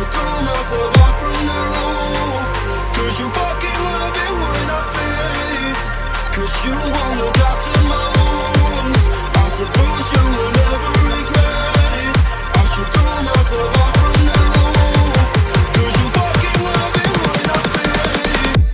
should throw myself off from the roof. Cause you fucking love it when I fade. Cause you won't look after my wounds. I suppose you will never regret it. I should throw myself off from the roof. Cause you fucking love it when I fade.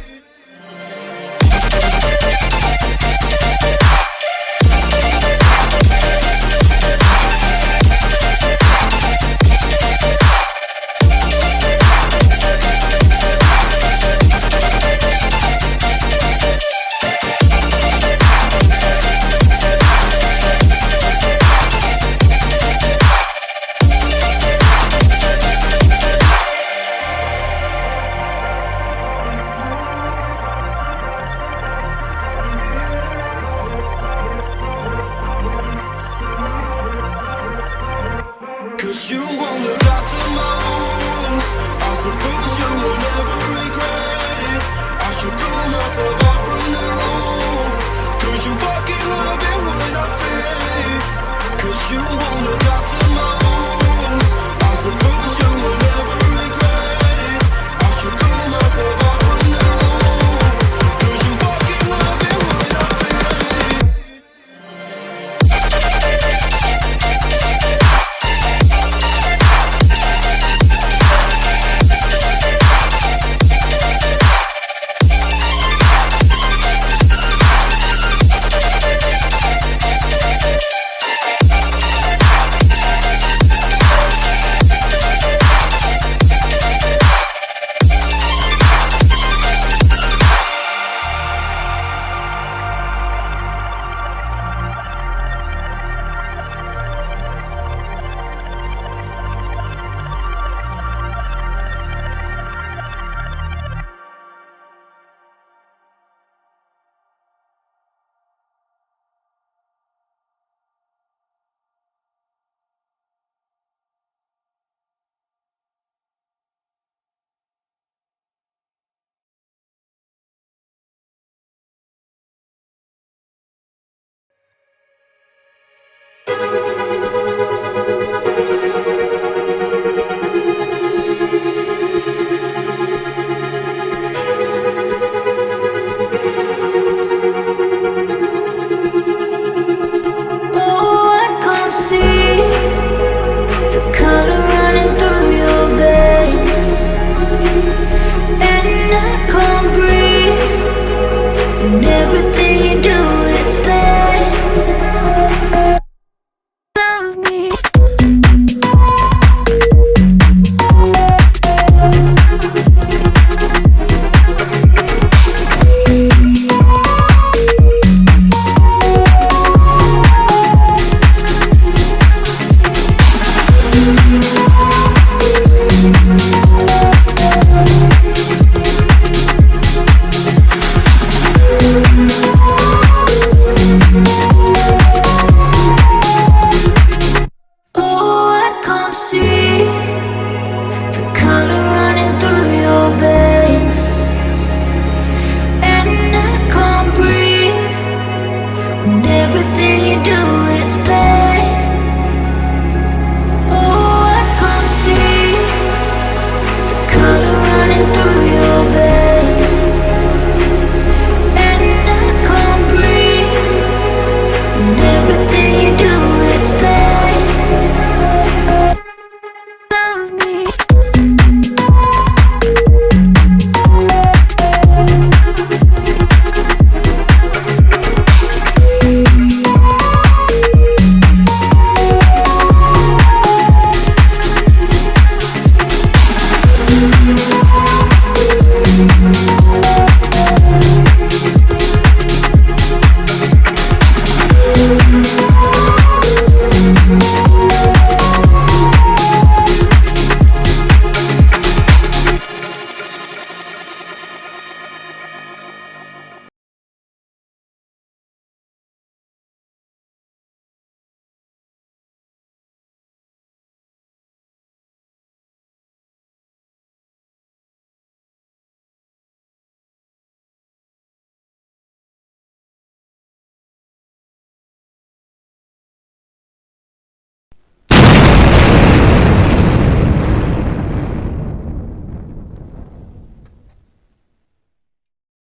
Cause you won't look after my wounds. I suppose you will never regret it. I should throw myself off from the roof. Cause you fucking love it when I fade. Cause you won't look after my wounds. I suppose you will never regret it. I should throw myself off from the roof. Cause you fucking love it when I fade. Everything you do is bad. Love me.